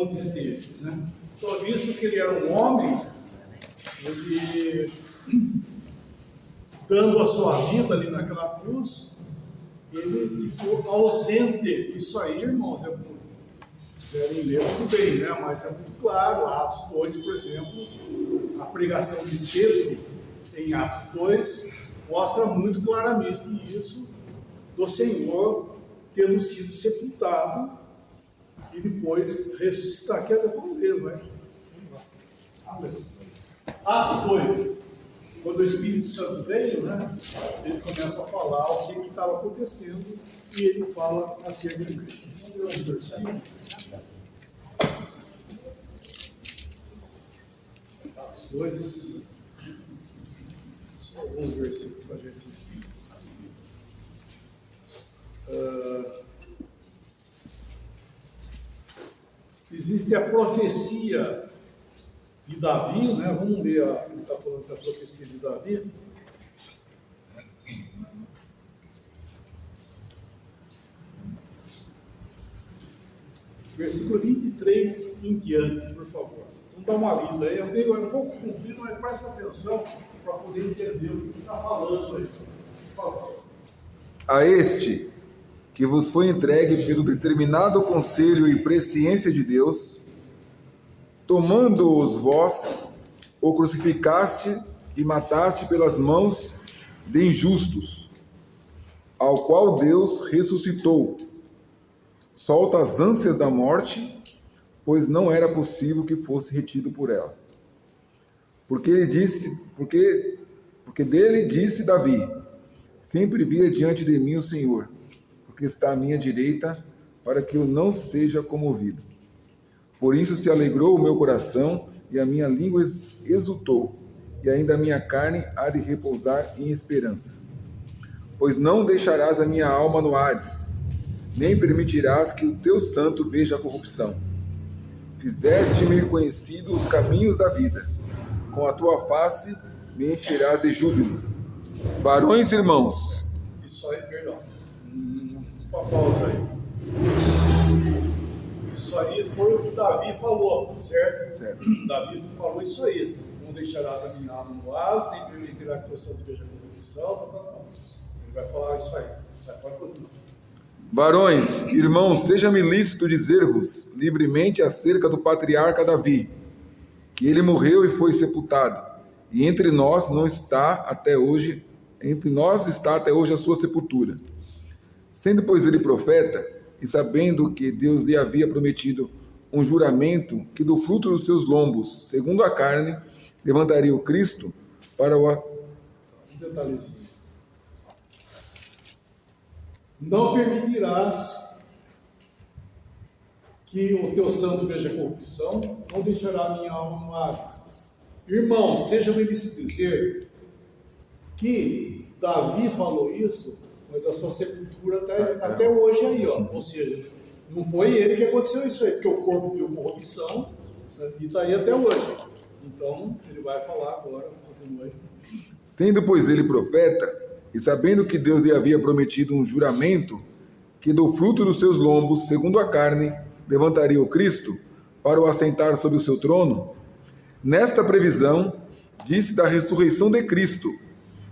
onde esteve, né? Então, visto que ele era um homem, ele, dando a sua vida ali naquela cruz, ele ficou ausente. Isso aí, irmãos, devem ler muito bem, né? Mas é muito claro. Atos 2, por exemplo, a pregação de Pedro em Atos 2 mostra muito claramente isso, do Senhor tendo sido sepultado e depois ressuscitar. Que é depois dele, vai. Atos 2, quando o Espírito Santo veio, né, ele começa a falar o que estava acontecendo e ele fala acerca de Cristo. Vamos ver um versículo. Atos 2, só alguns versículos para a gente. Existe a profecia de Davi, né? Vamos ler, ele está falando da profecia de Davi. Versículo 23 em diante, por favor. Vamos dar uma lida aí. Eu digo, é um pouco comprido, mas presta atenção para poder entender o que está falando aí. Por favor. A este que vos foi entregue pelo determinado conselho e presciência de Deus, tomando-os vós, o crucificaste e mataste pelas mãos de injustos, ao qual Deus ressuscitou, solta as ânsias da morte, pois não era possível que fosse retido por ela. Porque dele disse Davi: sempre via diante de mim o Senhor, porque está à minha direita, para que eu não seja comovido. Por isso se alegrou o meu coração, e a minha língua exultou, e ainda a minha carne há de repousar em esperança. Pois não deixarás a minha alma no Hades, nem permitirás que o teu santo veja a corrupção. Fizeste-me conhecido os caminhos da vida, com a tua face me encherás de júbilo. Varões, irmãos. Isso aí, perdão. Uma pausa aí. Isso aí foi o que Davi falou, certo? Davi falou isso aí. Não deixarás a minha alma no Hades, nem permitirá que o teu santo veja a corrupção. Ele vai falar isso aí. Pode continuar. Varões, irmãos, seja-me lícito dizer-vos livremente acerca do patriarca Davi, que ele morreu e foi sepultado, e entre nós está até hoje a sua sepultura. Sendo, pois, ele profeta, e sabendo que Deus lhe havia prometido um juramento que do fruto dos seus lombos, segundo a carne, levantaria o Cristo para o... Um detalhezinho. Não permitirás que o teu santo veja corrupção, não deixará a minha alma no Hades. Irmão, seja-me lícito dizer que Davi falou isso, mas a sua sepultura está até hoje aí, ó. Ou seja, não foi ele que aconteceu isso aí, porque o corpo viu corrupção, né, e está aí até hoje. Então, ele vai falar agora, continua aí. Sendo, pois, ele profeta, e sabendo que Deus lhe havia prometido um juramento, que do fruto dos seus lombos, segundo a carne, levantaria o Cristo, para o assentar sobre o seu trono, nesta previsão, disse da ressurreição de Cristo,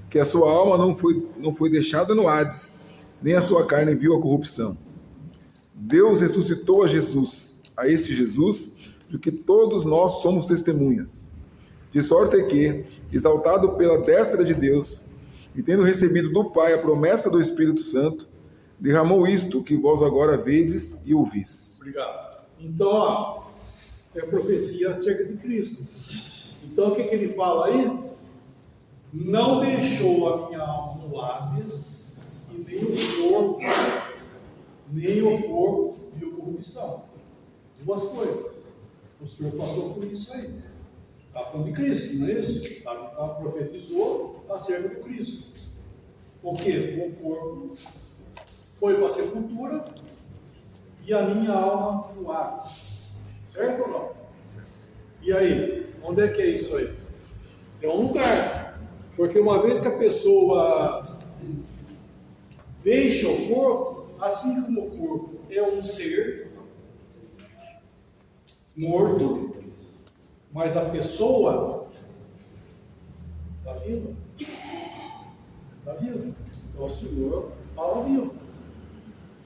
que a sua alma não foi deixada no Hades, nem a sua carne viu a corrupção. Deus ressuscitou a este Jesus, de que todos nós somos testemunhas. De sorte que, exaltado pela destra de Deus, e tendo recebido do Pai a promessa do Espírito Santo, derramou isto que vós agora vedes e ouvis. Obrigado. Então, ó, é a profecia acerca de Cristo. Então, o que ele fala aí? Não deixou a minha alma no Hades, e nem o corpo viu corrupção. Duas coisas. O Senhor passou por isso aí. Está falando de Cristo, não é isso? Profetizou acerca de Cristo. Porque o corpo foi para a sepultura e a minha alma no Hades. Certo ou não? E aí? Onde é que é isso aí? É um lugar. Porque uma vez que a pessoa deixa o corpo, assim como o corpo é um ser, morto, mas a pessoa está viva. Está viva. Então o Senhor estava vivo,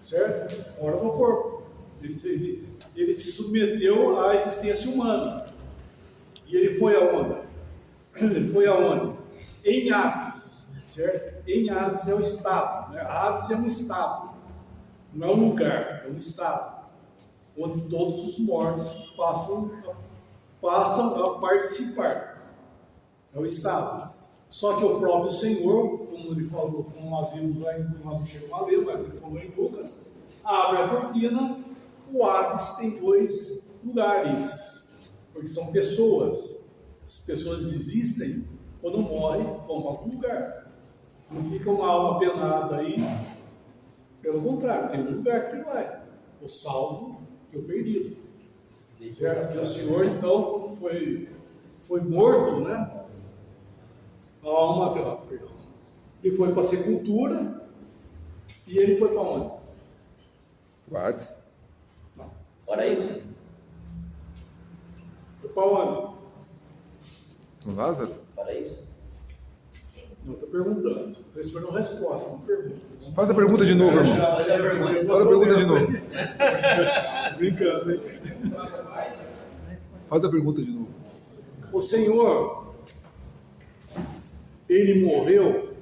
certo? Fora do corpo. Ele se submeteu à existência humana. E ele foi aonde? Ele foi aonde? Em Hades, certo? Em Hades é o estado, né? Hades é um estado, não é um lugar, é um estado, onde todos os mortos passam a participar. É o estado. Só que o próprio Senhor, como ele falou, como nós vimos lá, nós não chegamos a ler, mas ele falou em Lucas, abre a cortina, o Hades tem dois lugares, porque são pessoas. As pessoas existem, quando morrem, vão para algum lugar. Não fica uma alma penada aí, pelo contrário, tem um lugar que ele vai, o salvo e o perdido. Certo? E o Senhor, então, como foi morto, né? A alma, perdão. Ele foi para a sepultura e ele foi para onde? O Hades. Não. Paraíso. Foi para onde? No Lázaro? Paraíso. Não, estou perguntando. Estou esperando a resposta, não pergunta. Faz a pergunta de novo, irmão. Faz a pergunta. Faz a pergunta de novo. Brincando, hein? Faz a pergunta de novo. O Senhor, ele morreu,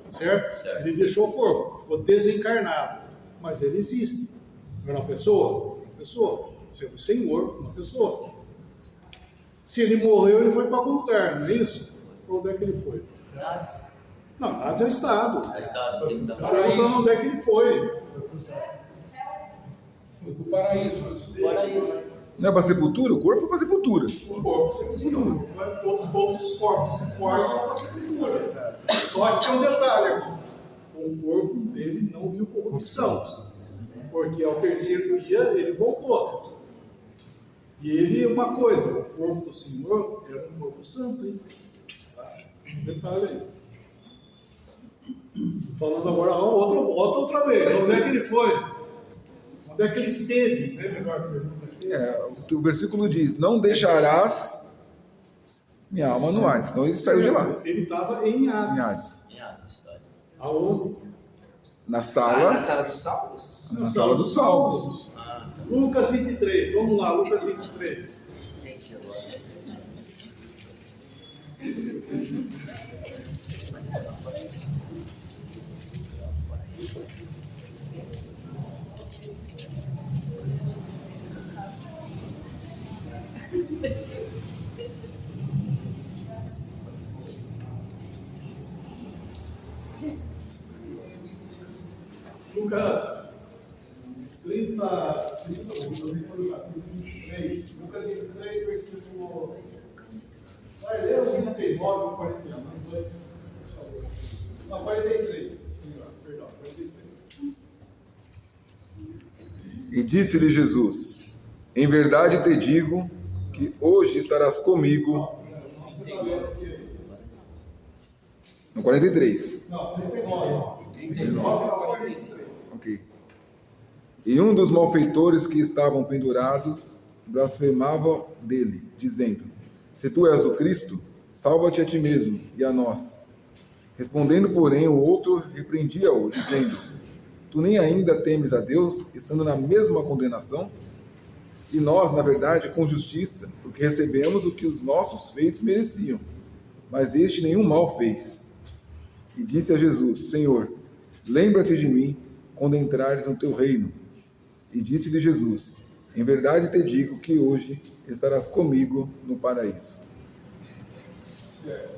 certo? Certo. Ele deixou o corpo, ficou desencarnado, mas ele existe. Não é uma pessoa? Uma pessoa. Sendo o Senhor, uma pessoa. Se ele morreu, ele foi para algum lugar, não é isso? Para onde é que ele foi? Hades. Não, Hades é o estado. Já está, tem que Está dar perguntando onde é que ele foi. Foi pro paraíso. paraíso. Não é para sepultura? O corpo é para sepultura. O corpo sepultura. Todos os corpos e corpos vão para a sepultura. Só que tem um detalhe, irmão. O corpo dele não viu corrupção. Porque ao terceiro dia ele voltou. E ele, uma coisa, o corpo do Senhor era um corpo santo, hein? Tá? Esse detalhe aí. Falando agora outra vez. Onde é que ele foi? Onde é que ele esteve? Né? Melhor pergunta aqui. O versículo diz: não deixarás minha alma no Hades. Então ele saiu de lá. Ele estava em Em Hades. Hades. Em Hades, história. Aonde? Na Na sala, sala dos salvos? na sala dos salvos. Ah, tá. Lucas 23. Vamos lá, Lucas 23. Gente, agora. Lucas 23. Lucas 23, versículo. Vai ler o 39 ou 49. Não, 43. Perdão, 43. E disse-lhe Jesus: em verdade te digo que hoje estarás comigo. Não, você está lendo aqui. No 43. Não, 39. 39 a 43. Ok. E um dos malfeitores que estavam pendurados blasfemava dele, dizendo: se tu és o Cristo, salva-te a ti mesmo e a nós. Respondendo, porém, o outro repreendia-o, dizendo: tu nem ainda temes a Deus, estando na mesma condenação? E nós, na verdade, com justiça, porque recebemos o que os nossos feitos mereciam. Mas este nenhum mal fez. E disse a Jesus: Senhor, lembra-te de mim quando entrares no teu reino. E disse-lhe Jesus: em verdade te digo que hoje estarás comigo no paraíso. Certo.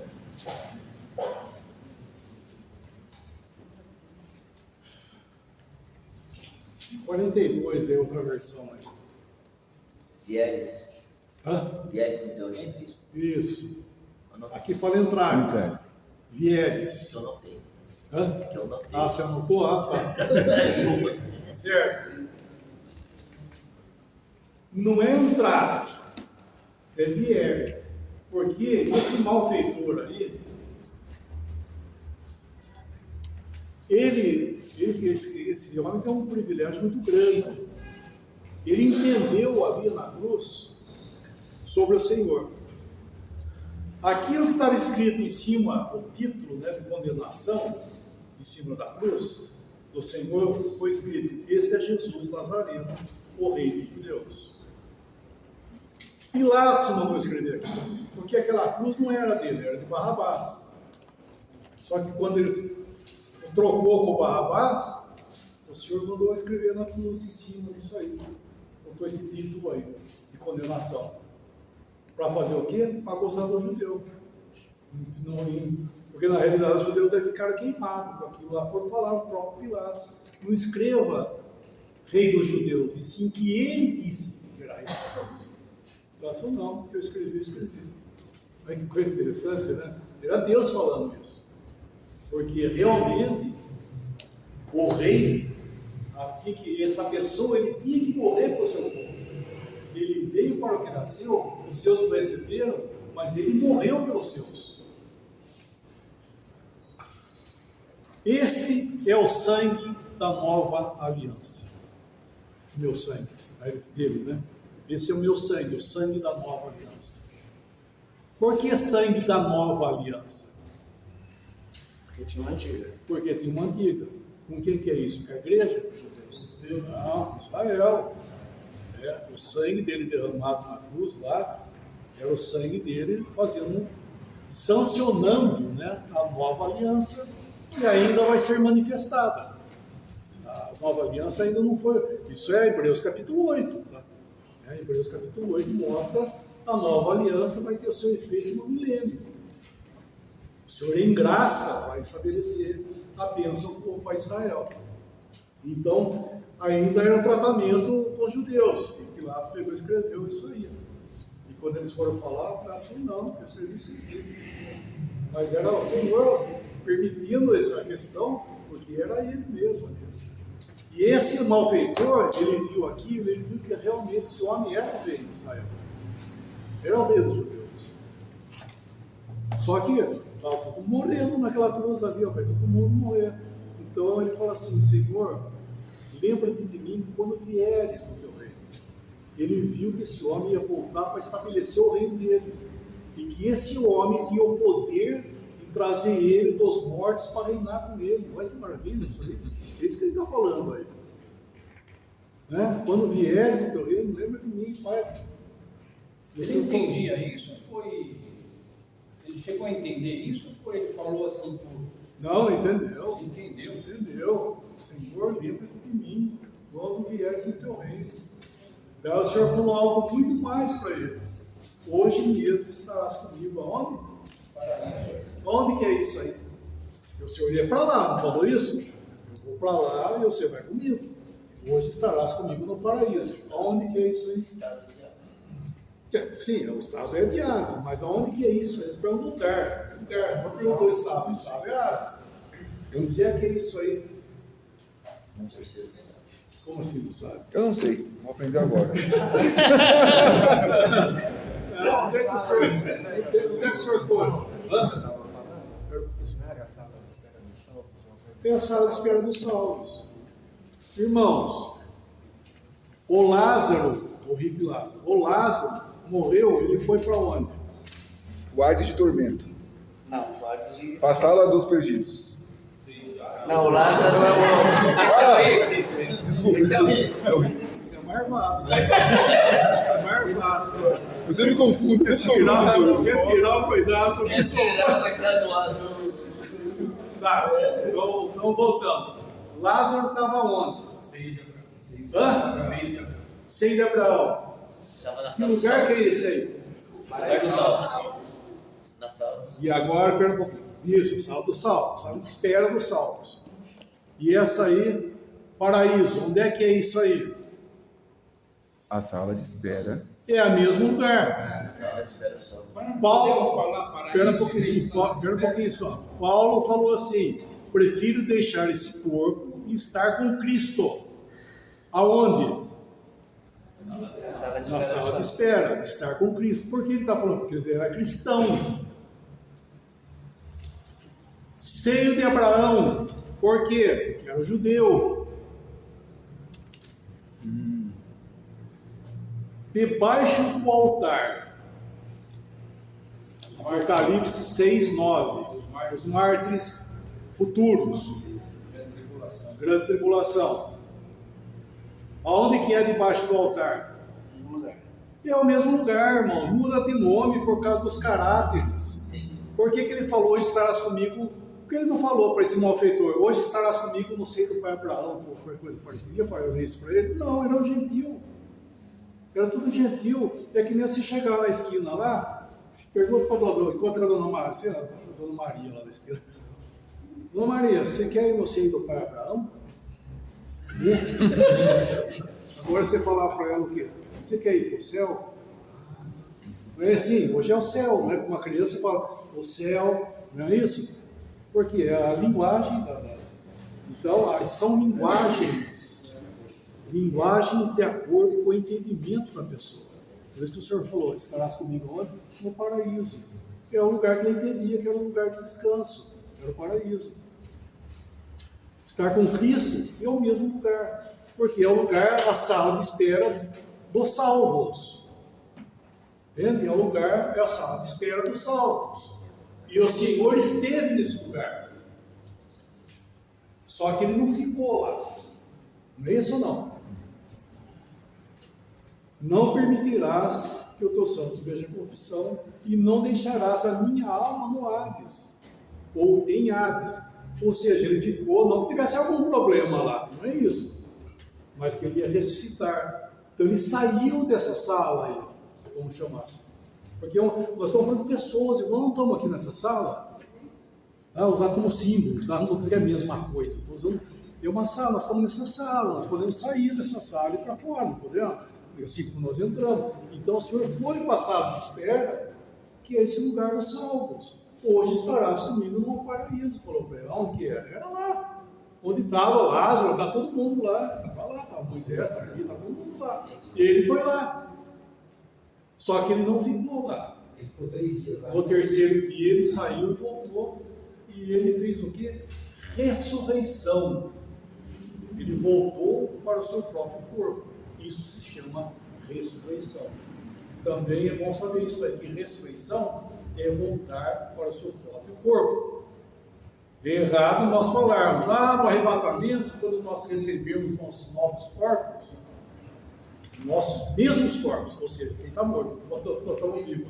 Quarenta e dois é outra versão aí. Vieres. Hã? Vieres no teu reino, isso? Isso. Anotei. Aqui fala entrares. Entrares. Vieres. Eu anotei. Hã? Que eu anotei. Ah, você anotou? Ah, tá. Desculpa. Certo. Não é entrar, é vier. Porque esse malfeitor aí, esse homem tem um privilégio muito grande. Ele entendeu ali na cruz sobre o Senhor. Aquilo que estava escrito em cima, o título, né, de condenação, em cima da cruz, do Senhor, foi escrito: esse é Jesus Nazareno, o Rei dos Judeus. Pilatos mandou escrever aqui, porque aquela cruz não era dele, era de Barrabás. Só que quando ele trocou com Barrabás, o Senhor mandou escrever na cruz em cima disso aí. Botou esse título aí, de condenação. Para fazer o quê? Para gozar do judeu. Porque na realidade os judeus daí ficaram queimados com aquilo lá. Foram falar o próprio Pilatos: não escreva Rei dos Judeus, e sim que ele disse que era Rei dos Judeus. Pilatos falou: não, porque eu escrevi. Olha que coisa interessante, né? Era Deus falando isso. Porque realmente o rei, essa pessoa, ele tinha que morrer por seu povo. Ele veio para o que nasceu, os seus o receberam, mas ele morreu pelos seus. Este é o sangue da nova aliança. Meu sangue, dele, né? Esse é o meu sangue, o sangue da nova aliança. Por que sangue da nova aliança? Porque tinha uma antiga. Porque tinha uma antiga. Com quem que é isso? Com a igreja? Judeus. Não, Israel. O sangue dele derramado na cruz lá, era o sangue dele sancionando, né, a nova aliança, que ainda vai ser manifestada. A nova aliança ainda não foi. Isso é Hebreus capítulo 8. Tá? Hebreus capítulo 8 mostra a nova aliança vai ter o seu efeito no milênio. O Senhor, em graça, vai estabelecer a bênção para Israel. Então, ainda era um tratamento com os judeus. E Pilatos pegou e escreveu isso aí. E quando eles foram falar, Pilatos falou: não, eu escrevi isso aqui. Mas era o Senhor permitindo essa questão, porque era ele mesmo. E esse malfeitor, ele viu aquilo, ele viu que realmente esse homem era o rei de Israel. Era o rei dos judeus. Só que estava todo mundo morrendo naquela cruz ali, vai todo mundo morrer. Então ele fala assim: Senhor, lembra-te de mim quando vieres no teu reino. Ele viu que esse homem ia voltar para estabelecer o reino dele. E que esse homem tinha o poder de trazer ele dos mortos para reinar com ele. Olha que maravilha isso aí. É isso que ele está falando aí. Né? Quando vieres no teu reino, lembra de mim, Pai. Ele entendia isso? Ele chegou a entender isso? Ou ele falou assim por... Não, entendeu. Entendeu. Senhor, lembra-te de mim quando vieres no teu reino. Daí o Senhor falou algo muito mais para ele. Hoje mesmo estarás comigo. Aonde? Onde que é isso aí? O Senhor ia para lá, não falou isso? Eu vou para lá e você vai comigo. Hoje estarás comigo no paraíso. Aonde que é isso aí? Sim, o estado é de Hades, mas aonde que é isso? É para um lugar. Não perguntou o estado é Hades. Eu não sei o que é isso aí. Não sei. Como assim não sabe? Eu não sei, vou aprender agora. Onde é que o senhor foi? Tem a sala de espera dos salvos. Irmãos, o Lázaro, o rico Lázaro, morreu, ele foi para onde? O Hades de tormento. Não, pode. Para a sala dos perdidos. Não, o Lázaro é o. Desculpa. Isso é marvado. É marvado. Você me confunde. Quer tirar o cuidado. Quem será vai graduado? Tá, então voltando. Lázaro estava onde? Sem de Abraão. Que lugar que é esse aí? Na sala. E agora, pera um pouquinho. Isso, sala do salvo, sala de espera dos salvos. E essa aí, paraíso. Onde é que é isso aí? A sala de espera. É o mesmo lugar. Sala de espera só. Paulo, pera um pouquinho só. Paulo falou assim: prefiro deixar esse corpo e estar com Cristo. Aonde? Na sala de espera, estar com Cristo. Por que ele está falando? Porque ele era cristão. Seio de Abraão. Por quê? Porque era judeu. Debaixo do altar. Apocalipse 6, 9. Os mártires futuros. Grande tribulação. Aonde que é debaixo do altar? É o mesmo lugar, irmão. Muda de nome por causa dos caráteres. Por que ele falou, hoje estarás comigo? Porque ele não falou para esse malfeitor, hoje estarás comigo no seio do pai Abraão, ou qualquer coisa parecida. Falou isso para ele? Não, era um gentil. Era tudo gentil. É que nem você chegar na esquina lá, pergunta para a dona, encontra a dona Maria, sei lá, a dona Maria lá na esquina. Dona Maria, você quer ir no seio do pai Abraão? Agora você falar para ela o quê? Você quer ir para o céu? Não é assim, hoje é o céu, não é? Como uma criança fala, o céu, não é isso? Porque é a linguagem Então, são linguagens de acordo com o entendimento da pessoa. Por isso que o Senhor falou, estarás comigo onde? No paraíso. É o lugar que ele entendia, que era um lugar de descanso, era o paraíso. Estar com Cristo é o mesmo lugar, porque é o lugar, a sala de espera dos salvos. Entende? É o lugar, é a sala de espera dos salvos. E o Senhor esteve nesse lugar. Só que ele não ficou lá. Não é isso ou não? Não permitirás que o teu santo veja corrupção e não deixarás a minha alma no Hades. Ou em Hades. Ou seja, ele ficou, não que tivesse algum problema lá. Não é isso. Mas que ele ia ressuscitar. Então ele saiu dessa sala aí. Vamos chamar assim. Porque nós estamos falando de pessoas, nós não estamos aqui nessa sala, usar como símbolo, tá? Não estou dizendo que é a mesma coisa, estou usando, é uma sala, nós estamos nessa sala, nós podemos sair dessa sala e ir para fora, não podemos? Assim como nós entramos. Então o Senhor foi para a sala de espera, que é esse lugar dos salvos. Hoje estarás comigo no paraíso, falou para ele. Onde que era? Era lá, onde estava Lázaro, está todo mundo lá, estava lá, estava Moisés, estava ali, está todo mundo lá. E ele foi lá. Só que ele não ficou lá. Ele ficou 3 dias lá. No terceiro dia ele saiu e voltou. E ele fez o quê? Ressurreição. Ele voltou para o seu próprio corpo. Isso se chama ressurreição. Também é bom saber isso aí, que ressurreição é voltar para o seu próprio corpo. É errado nós falarmos, no arrebatamento, quando nós recebemos nossos novos corpos, nossos mesmos corpos, ou seja, quem está morto, nós estamos vivos.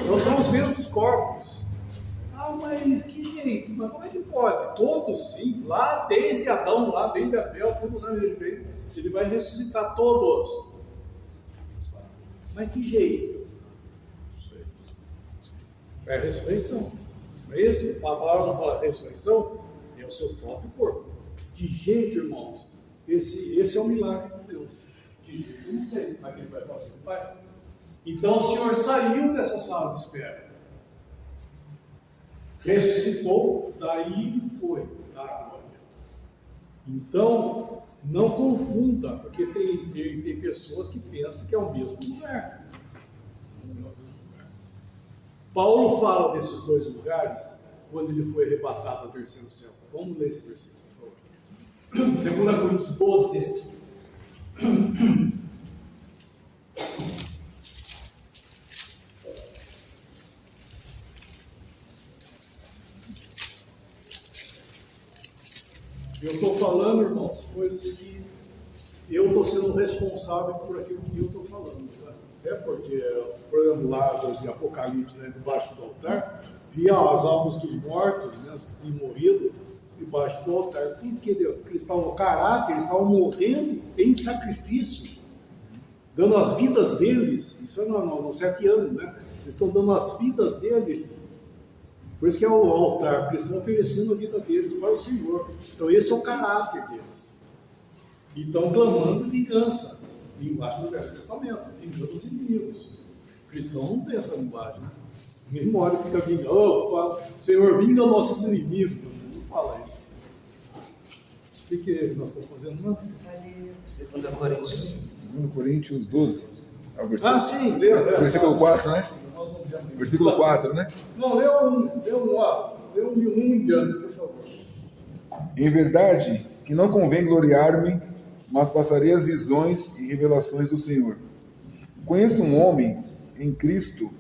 Não são os mesmos corpos. Mas que jeito? Mas como é que pode? Todos sim, lá desde Adão, lá desde Abel, tudo lá ele veio, ele vai ressuscitar todos. Mas que jeito? Não sei. É a ressurreição. Não é isso? A palavra não fala ressurreição, é o seu próprio corpo. De jeito, irmãos, esse é o milagre de Deus. Eu não sei como é que ele vai fazer com o Pai. Então o Senhor saiu dessa sala de espera, ressuscitou, daí ele foi da glória. Então não confunda, porque tem pessoas que pensam que é o mesmo lugar. Paulo fala desses dois lugares quando ele foi arrebatado ao terceiro céu. Vamos ler esse versículo, por favor. 2 Coríntios 12. Eu estou falando, irmãos, coisas que eu estou sendo responsável por aquilo que eu estou falando. Tá? É porque, por exemplo, lá de Apocalipse, né, debaixo do altar, via as almas dos mortos, né, os que tinham morrido, debaixo do altar. Porque eles estavam no caráter, eles estavam morrendo em sacrifício, dando as vidas deles. Isso é no 7 anos, né? Eles estão dando as vidas deles. Por isso que é o altar, porque eles estão oferecendo a vida deles para o Senhor. Então esse é o caráter deles. E estão clamando vingança. Linguagem do Velho Testamento, vingando os inimigos. O cristão não tem essa linguagem, né? Ninguém mora e fica vingando. Senhor, vinga nossos inimigos. Não fala isso. O que nós estamos fazendo, não? 2 Coríntios. 2 Coríntios 12. Sim, versículo 4, né? Versículo 4, né? Não, lê um em diante, por favor. Em verdade, que não convém gloriar-me, mas passarei as visões e revelações do Senhor. Conheço um homem em Cristo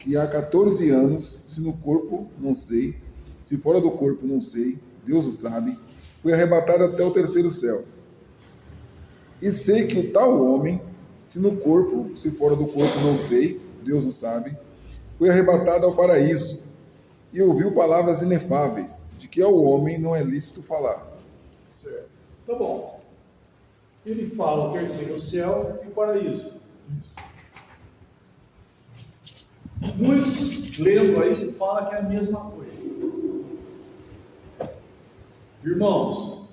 que há 14 anos, se no corpo não sei, se fora do corpo não sei, Deus o sabe, fui arrebatado até o terceiro céu. E sei que o tal homem, se no corpo, se fora do corpo não sei, Deus o sabe, foi arrebatado ao paraíso e ouviu palavras inefáveis, de que ao homem não é lícito falar. Certo. Tá bom. Ele fala o terceiro céu e o paraíso. Isso. Muitos, lendo aí, falam que é a mesma coisa. Irmãos,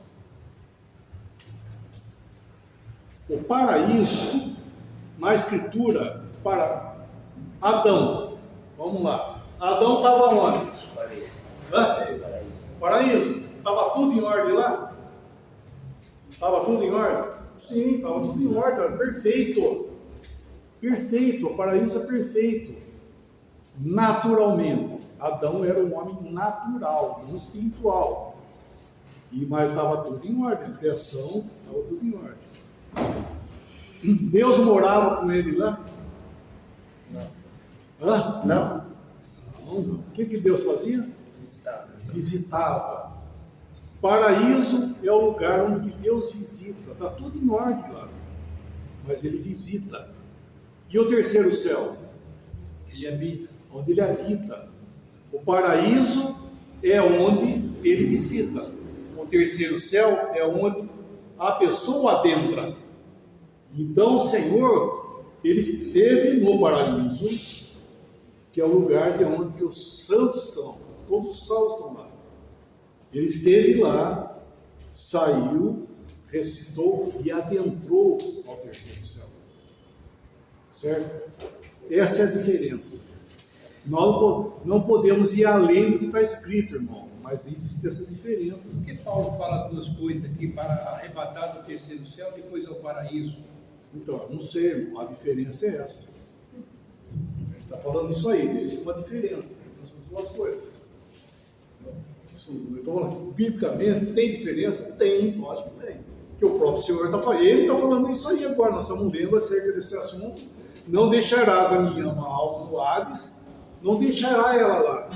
o paraíso, na escritura, para Adão, vamos lá. Adão estava onde? Hã? Paraíso. Estava tudo em ordem lá? Estava tudo em ordem? Sim, estava tudo em ordem, perfeito. Perfeito, o paraíso é perfeito. Naturalmente. Adão era um homem natural, não espiritual. Mas estava tudo em ordem, a criação estava tudo em ordem. Deus morava com ele lá? Não. Hã? Não? Não. O que Deus fazia? Visitava. Visitava. Paraíso é o lugar onde Deus visita. Está tudo em ordem lá. Mas ele visita. E o terceiro céu? Ele habita. Onde ele habita. O paraíso é onde ele visita. O terceiro céu é onde a pessoa adentra. Então o Senhor, ele esteve no paraíso, que é o lugar de onde que os santos estão. Todos os salvos estão lá. Ele esteve lá, saiu, ressuscitou e adentrou ao terceiro céu. Certo? Essa é a diferença. Nós não podemos ir além do que está escrito, irmão, mas existe essa diferença. Por que Paulo fala duas coisas aqui, para arrebatar do terceiro céu, depois ao paraíso? Então, não sei, irmão, a diferença é essa. A gente está falando isso aí, existe uma diferença entre essas duas coisas. Então, biblicamente, tem diferença? Tem, lógico que tem. Porque o próprio Senhor está falando, ele está falando isso aí agora, nós estamos lendo acerca desse assunto. Não deixarás a minha alma no Hades, não deixará ela lá,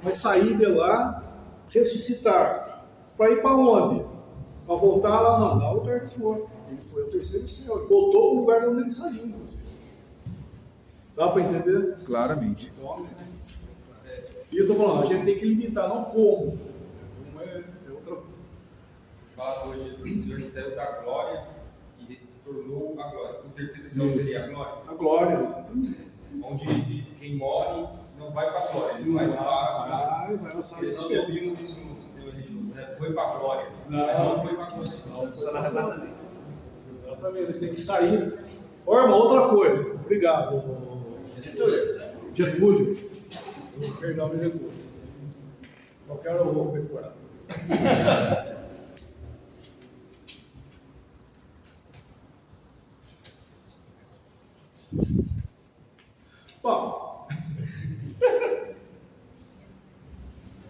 mas sair de lá, ressuscitar. Para ir para onde? Para voltar lá, não, lá é o lugar dos mortos. Ele foi ao terceiro céu, ele voltou para o lugar de onde ele saiu, inclusive. Dá para entender? Claramente. E eu estou falando, a gente tem que limitar, não como. Como é outra. Fala hoje do Senhor saiu da glória e retornou a glória. O terceiro céu seria a glória. A glória, exatamente. Onde quem morre não vai para a glória, ele vai para a glória. Vai lançar Eles isso. não ouvimos isso no sistema religioso, né? Foi para a glória. Não. Mas não foi para a glória. Não, Só na arrebatamento. exatamente, ele tem que sair. Ó, irmão, outra coisa. Obrigado, Getúlio. Perdão, Getúlio. Só quero o roubo decorado. Bom,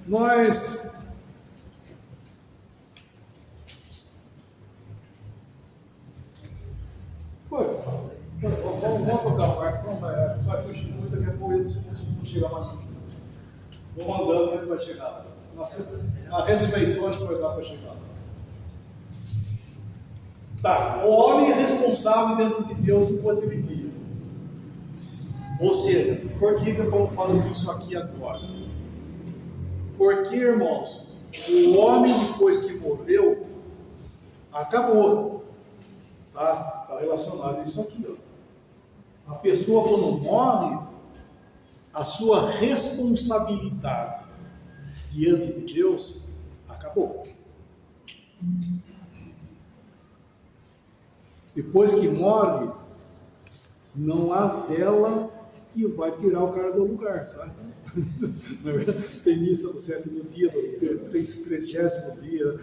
nós vamos tocar a parte, não vai fugir muito, daqui a pouco ele não chega mais. Vou andando, mas ele vai chegar. A ressurreição acho que vai dar para chegar. Tá, o homem é responsável diante de Deus enquanto ele vive. Ou seja, por que eu estou falando isso aqui agora? Porque, irmãos, o homem depois que morreu, acabou. Tá? Está relacionado a isso aqui. Ó. A pessoa quando morre, a sua responsabilidade diante de Deus acabou. Depois que morre, não há vela que vai tirar o cara do lugar, tá? Na verdade, tem missa do 7º dia, do 30º dia.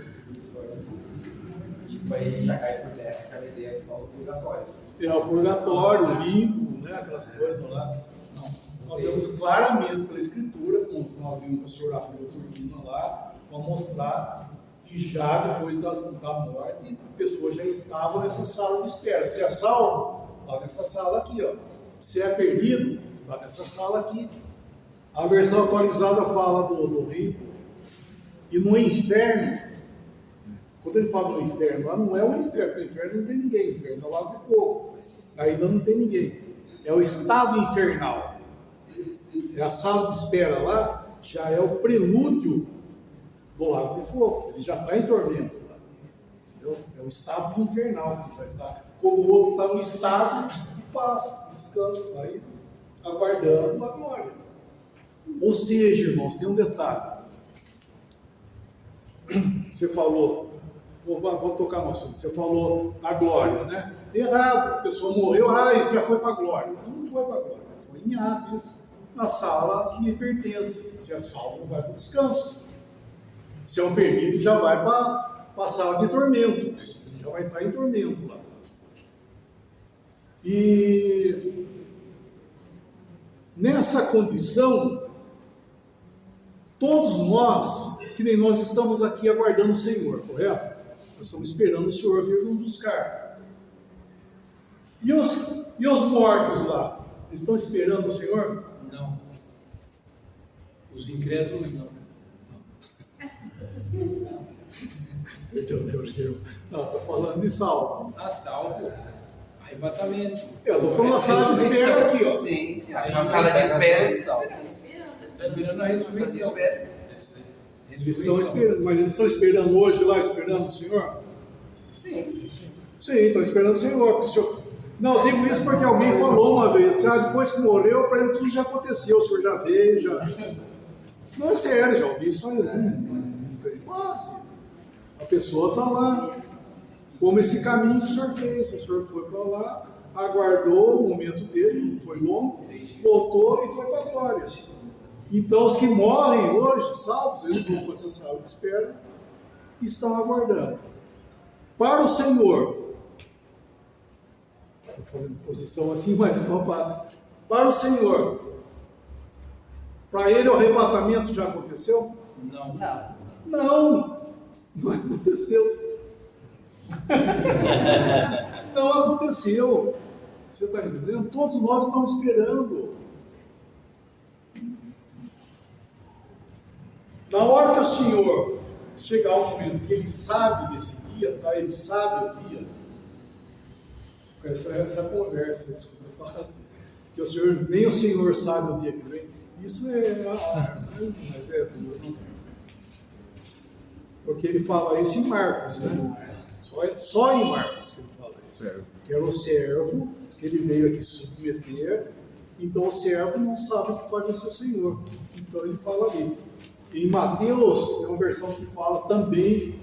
Tipo, aí já cai por terra aquela ideia de só o purgatório. É o purgatório, o limbo, né? Aquelas coisas lá. Não. Nós vemos claramente pela Escritura, como nós vimos o professor Rafael Turbina lá, para mostrar que já depois da morte, a pessoa já estava nessa sala de espera. Se é salvo, está nessa sala aqui, ó. Se é perdido, está nessa sala aqui. A versão atualizada fala do rico. E no inferno, quando ele fala no inferno, lá não é o inferno, porque o inferno não tem ninguém, o inferno é o lago de fogo, ainda não tem ninguém. É o estado infernal. É a sala de espera lá, já é o prelúdio do lago de fogo, ele já está em tormento lá. Entendeu? É o estado infernal, que já está, como o outro está no estado de paz, de descanso, aí aguardando a glória. Ou seja, irmãos, tem um detalhe. Você falou, vou tocar no assunto, você falou da glória, né? Errado, a pessoa morreu, já foi para a glória. Não foi para a glória, foi em Hades, na sala que lhe pertence. Se é salvo, vai para o descanso. Se é um permito, já vai para a sala de tormento. Ele já vai estar em tormento lá. E nessa condição, todos nós, que nem nós estamos aqui aguardando o Senhor, correto? Nós estamos esperando o Senhor vir nos buscar. E os mortos lá? Estão esperando o Senhor? Não. Os incrédulos não. Meu Deus, não, estou falando de salvo. A salvo, arrebatamento. Eu estou falando da sala de espera aqui, ó. Sim, a sala de espera. Está esperando a ressurreição. Eles estão esperando, mas eles estão esperando hoje lá, esperando o Senhor? Sim. Sim, estão esperando o Senhor. Porque o Senhor... Não, eu digo isso porque alguém falou uma vez, depois que morreu, para ele tudo já aconteceu, o Senhor já veio, já... Não é sério, já ouvi isso aí. Não tem base. A pessoa está lá, como esse caminho que o Senhor fez. O Senhor foi para lá, aguardou o momento dele, não foi longo, voltou e foi para a glória. Então, os que morrem hoje, salvos, eles vão para essa sala de espera e estão aguardando. Para o Senhor, estou fazendo posição assim, mas vamos para o Senhor, para ele o arrebatamento já aconteceu? Não. Não aconteceu. Não aconteceu. Você está entendendo? Todos nós estamos esperando. Na hora que o Senhor chegar ao momento que Ele sabe desse dia, tá? Ele sabe o dia. Essa conversa, desculpa falar assim, que nem o Senhor sabe o dia que vem. Isso mas é duro. Porque ele fala isso em Marcos, né? Só em Marcos que ele fala isso. Que era o servo, que ele veio aqui submeter. Então o servo não sabe o que faz o seu Senhor. Então ele fala ali. Em Mateus, tem uma versão que fala também,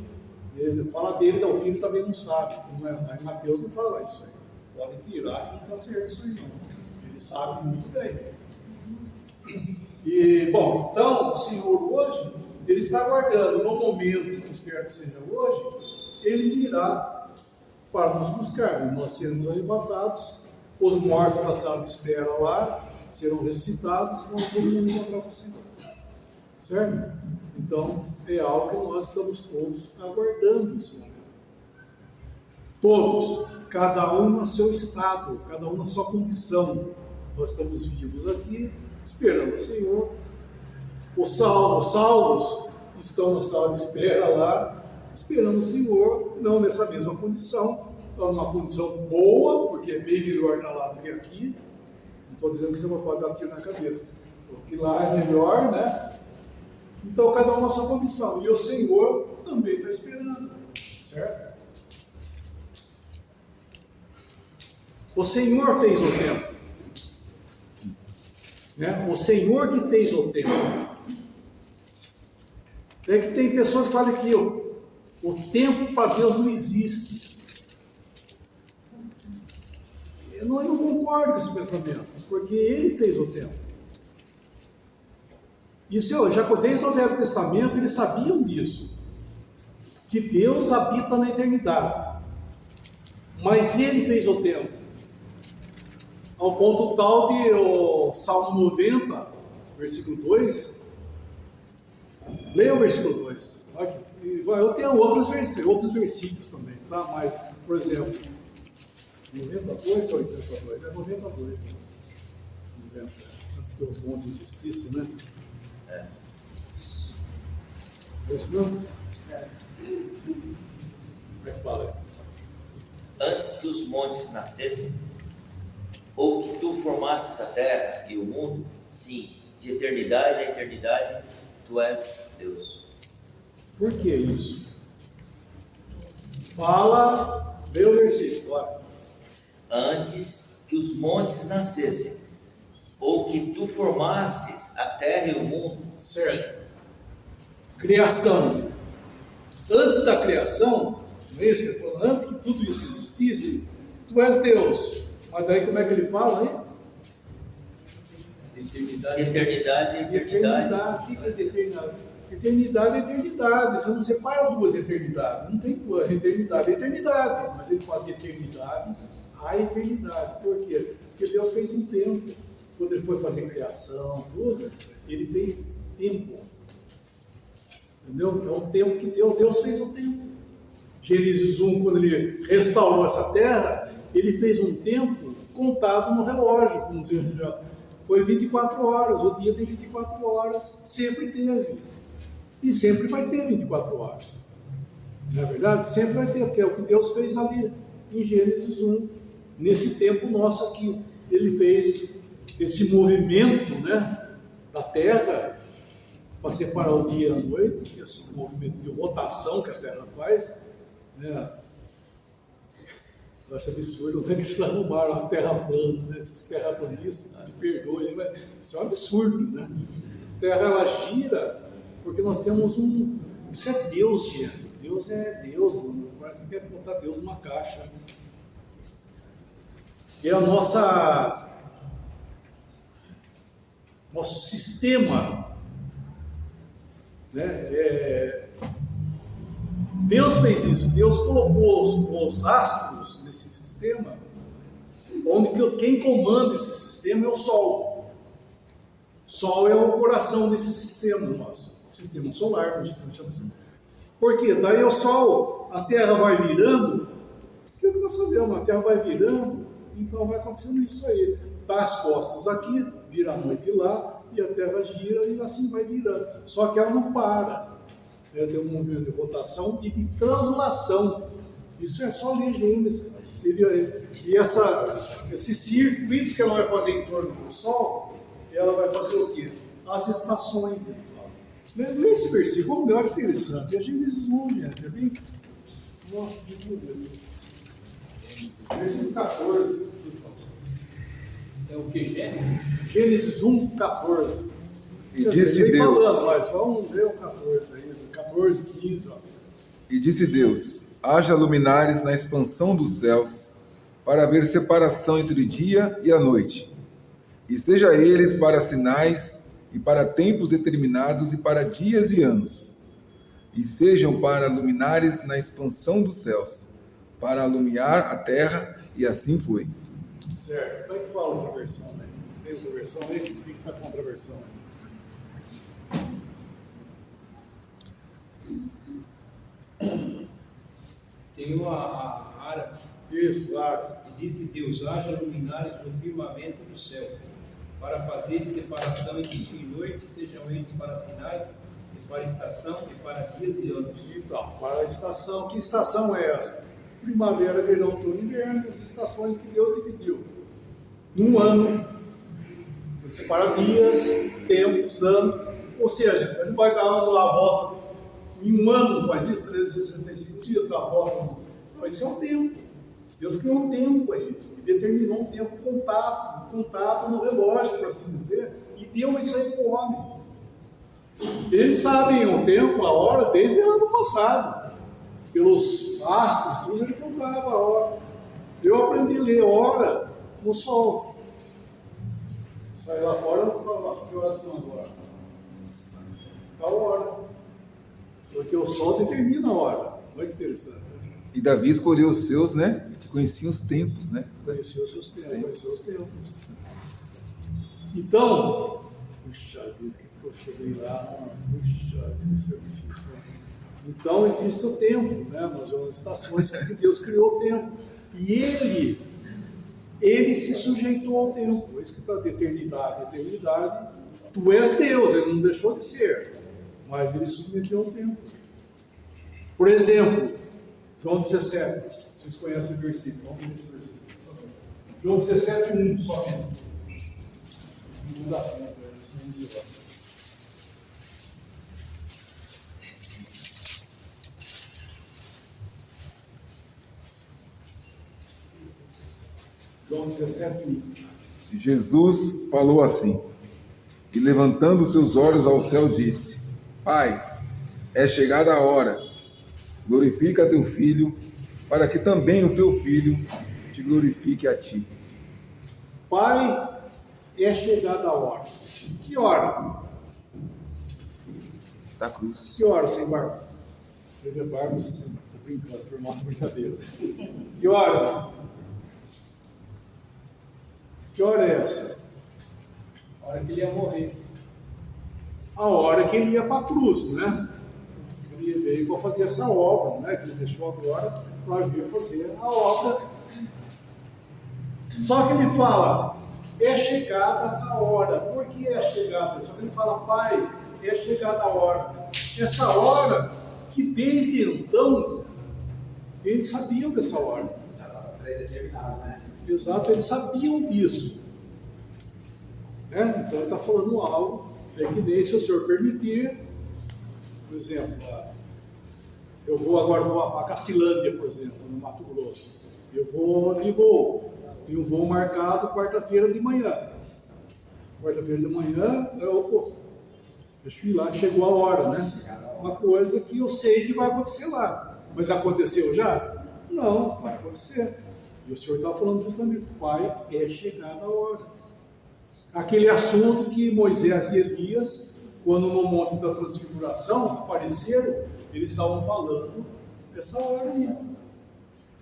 ele fala dele, o filho também não sabe. Em Mateus não fala isso aí. Pode tirar que não está certo isso aí não. Ele sabe muito bem. E, bom, então, o Senhor hoje, Ele está aguardando, no momento que espero que seja hoje, Ele virá para nos buscar, e nós seremos arrebatados, os mortos da sala de espera lá, serão ressuscitados, e vão todo mundo encontrar com o Senhor. Certo? Então, é algo que nós estamos todos aguardando nesse momento. Todos, cada um no seu estado, cada um na sua condição. Nós estamos vivos aqui, esperando o Senhor. Os salvos estão na sala de espera lá, esperando o Senhor, não nessa mesma condição, estão numa condição boa, porque é bem melhor estar lá do que aqui. Não estou dizendo que você não pode dar tiro na cabeça, porque lá é melhor, né? Então, cada um na sua condição. E o Senhor também está esperando, certo? O Senhor fez o tempo. Né? O Senhor que fez o tempo. É que tem pessoas que falam que o tempo para Deus não existe. Eu não concordo com esse pensamento, porque Ele fez o tempo. Isso já desde o Velho Testamento eles sabiam disso, que Deus habita na eternidade, mas Ele fez o tempo, ao ponto tal de o Salmo 90, versículo 2, leia o versículo 2, eu tenho outros versículos também, tá? Mas, por exemplo, 92 ou 82? É 92, né? Antes que os montes existissem, né? É isso mesmo? Como é que fala? Antes que os montes nascessem, ou que tu formasses a terra e o mundo, sim, de eternidade a eternidade, tu és Deus. Por que isso? Fala, vê o versículo. Olha. Antes que os montes nascessem, ou que tu formasses a terra e o mundo, Certo. Criação. Antes da criação, não é isso que ele falou? Antes que tudo isso existisse, tu és Deus. Mas daí como é que ele fala aí? de eternidade a eternidade. Eternidade. O que é de eternidade? Eternidade é eternidade. Você não separa duas eternidades. Não tem duas. Eternidade é eternidade. Mas ele fala de eternidade a eternidade. Por quê? Porque Deus fez um tempo. Quando ele foi fazer criação, tudo, ele fez tempo. Entendeu? É um tempo que Deus fez um tempo. Gênesis 1, quando ele restaurou essa terra, ele fez um tempo contado no relógio. Como dizer, foi 24 horas, o dia tem 24 horas, sempre teve. E sempre vai ter 24 horas. Não é verdade? Sempre vai ter, porque é o que Deus fez ali em Gênesis 1. Nesse tempo nosso aqui, ele fez esse movimento, né, da terra, para separar o dia e a noite, esse movimento de rotação que a terra faz, né? Eu acho absurdo, onde é que eles arrumaram a terra plana, né? Esses terraplanistas, me perdoem, mas isso é um absurdo, né? A terra, ela gira, porque nós temos um... Isso é Deus, gente. Deus é Deus, mano. Parece que quer botar Deus numa caixa. E a nosso sistema, né? Deus fez isso, Deus colocou os astros nesse sistema, onde quem comanda esse sistema é o Sol. O Sol é o coração desse sistema nosso, sistema solar, nós chamamos assim. Por quê? Daí o Sol, a Terra vai virando, que é o que nós sabemos, a Terra vai virando, então vai acontecendo isso aí. Dá as costas aqui, vira a noite lá, e a Terra gira e assim vai virando. Só que ela não para. Tem um movimento de rotação e de translação. Isso é só legenda. E esse circuito que ela vai fazer em torno do Sol, ela vai fazer o quê? As estações, ele fala. Nesse versículo, vamos ver, olha que interessante. É Gênesis 1, gente. É bem... Nossa, que bonito. Versículo 14, por favor. É o que, Gênesis? Gênesis 1, 14. E disse Deus. Deus, Mas vamos ver o 14 aí, 14, 15, ó. e disse Deus, haja luminares na expansão dos céus, para haver separação entre o dia e a noite, e seja eles para sinais, e para tempos determinados, e para dias e anos, e sejam para luminares na expansão dos céus, para alumiar a terra, e assim foi. Certo. Como é que fala outra versão, né? Tem outra versão aí? O que está contra a versão aí? Tem a árabe. Isso, claro. E disse Deus, haja luminares no firmamento do céu, para fazer separação entre dia e noite, sejam eles para sinais, e para estação, e para dias e anos. Então, para a estação, que estação é essa? Primavera, verão, outono e inverno, as estações que Deus dividiu. Num ano, ele separa dias, tempos, anos, ou seja, ele vai dar a volta. Em um ano não faz isso, 365 dias dá a volta. Não, isso é um tempo. Deus criou um tempo aí, e determinou um tempo contado no relógio, por assim dizer, e deu isso aí para o homem. Eles sabem o tempo, a hora, desde lá no passado. Pelos astros, tudo ele contava a hora. Eu aprendi a ler hora no sol. Saí lá fora, eu falava, que horas são agora? Tal hora. Porque o sol determina a hora. Olha que interessante. E Davi escolheu os seus, né, que conheciam os tempos, né? Conheceu os seus tempos. Conheceu os tempos. Então, puxa vida, que eu cheguei lá, puxa vida, isso é difícil. Né? Então, existe o tempo, né? Nós vemos estações que Deus criou o tempo. E Ele Ele se sujeitou ao tempo. É isso que está de eternidade. Eternidade, tu és Deus, ele não deixou de ser, mas ele se submeteu ao tempo. Por exemplo, João 17, vocês conhecem o versículo, vamos ver esse versículo. João 17, 1, somente. Não dá tempo, vamos dizer lá. João 17, 1. Jesus falou assim, e levantando seus olhos ao céu disse: Pai, é chegada a hora, glorifica teu filho, para que também o teu filho te glorifique a ti. Pai, é chegada a hora. Que hora? Da cruz. Que hora sem barba? Teve barba sem barba. Estou brincando, por uma brincadeira. Que hora? Que hora é essa? A hora que ele ia morrer. A hora que ele ia para a cruz, né? Ele veio para fazer essa obra, né? Que ele deixou agora para vir fazer a obra. Só que ele fala, é chegada a hora. Por que é chegada? Só que ele fala, Pai, é chegada a hora. Essa hora que desde então eles sabiam dessa hora. Já estava pré-determinado, né? Exato, eles sabiam disso. Né? Então ele está falando algo, é que nem se o senhor permitir, por exemplo, eu vou agora para Castilândia, por exemplo, no Mato Grosso. Eu vou e vou. Tem um voo marcado quarta-feira de manhã. Quarta-feira de manhã, deixa eu ir lá, chegou a hora, né? Uma coisa que eu sei que vai acontecer lá. Mas aconteceu já? Não, vai acontecer. E o Senhor está falando justamente, Pai, é chegada a hora. Aquele assunto que Moisés e Elias, quando no Monte da Transfiguração apareceram, eles estavam falando dessa hora aí.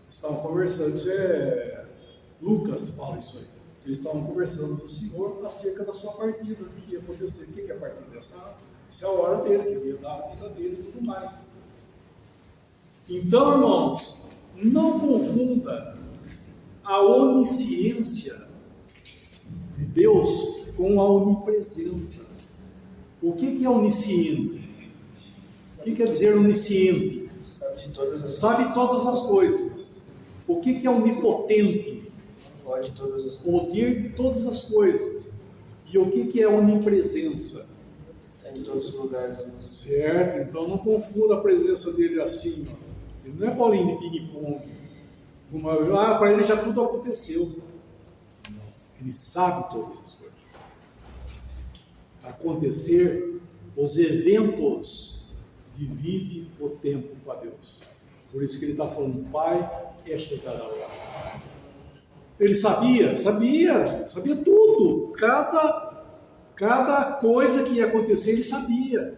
Estavam conversando, isso Lucas fala isso aí. Eles estavam conversando com o Senhor acerca da sua partida, que ia acontecer. O que é a partir dessa é a hora dele, que ele ia dar a vida dele e tudo mais. Então, irmãos, não confunda a onisciência de Deus com a onipresença. O que é onisciente? O que quer dizer onisciente? Sabe todas as coisas. O que é onipotente? Pode todas as coisas. Poder de todas as coisas. E o que é onipresença? Está em todos os lugares. Certo? Então não confunda a presença dele assim. Ó. Ele não é bolinho de ping-pong. Para ele já tudo aconteceu. Não. Ele sabe todas as coisas. Acontecer, os eventos divide o tempo com a Deus. Por isso que ele está falando, Pai, é chegada a hora. Ele sabia tudo. Cada coisa que ia acontecer, ele sabia.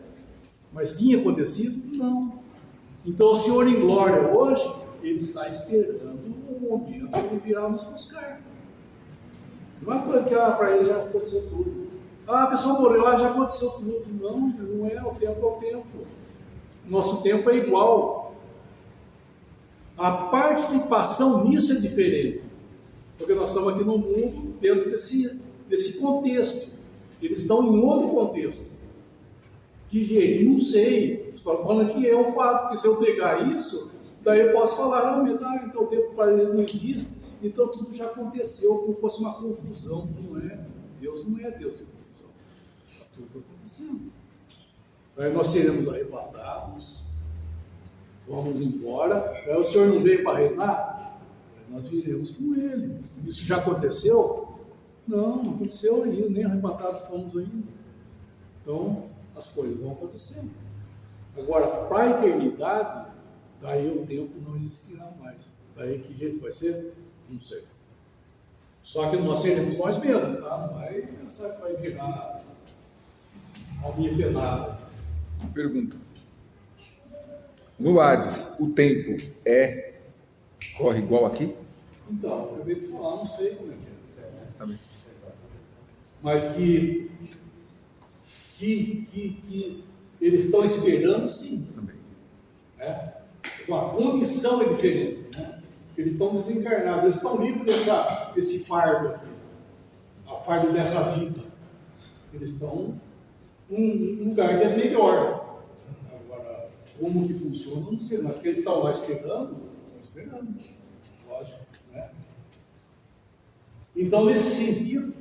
Mas tinha acontecido? Não. Então o Senhor em glória hoje, ele está esperando o momento que ele virá nos buscar. Não é uma coisa que para ele já aconteceu tudo. A pessoa morreu, já aconteceu tudo. Não é, o tempo é o tempo. Nosso tempo é igual. A participação nisso é diferente. Porque nós estamos aqui no mundo dentro desse contexto. Eles estão em outro contexto. Que jeito? Não sei. Estou falando que é um fato, que se eu pegar isso, daí eu posso falar realmente, então o tempo para ele não existe, então tudo já aconteceu, como fosse uma confusão. Não é. Deus não é Deus de confusão. Está tudo acontecendo. Aí nós seremos arrebatados, vamos embora. Aí o Senhor não veio para reinar? Aí nós viremos com Ele. Isso já aconteceu? Não aconteceu ainda, nem arrebatados fomos ainda. Então, as coisas vão acontecendo. Agora, para a eternidade, daí o tempo não existirá mais. Daí que jeito vai ser? Não sei. Só que nós seremos nós mesmos, tá? Não vai virar alminha penada. Uma pergunta. No Hades, o tempo corre igual aqui? Então, eu acabei de falar, não sei como é que é. Tá bem. Mas que eles estão esperando, sim. Tá bem. Né? A condição é diferente. Né? Eles estão desencarnados, eles estão livres desse fardo aqui, a fardo dessa vida. Eles estão num lugar que é melhor. Agora, como que funciona, não sei, mas que eles estão lá esperando, lógico, né? Então, nesse sentido,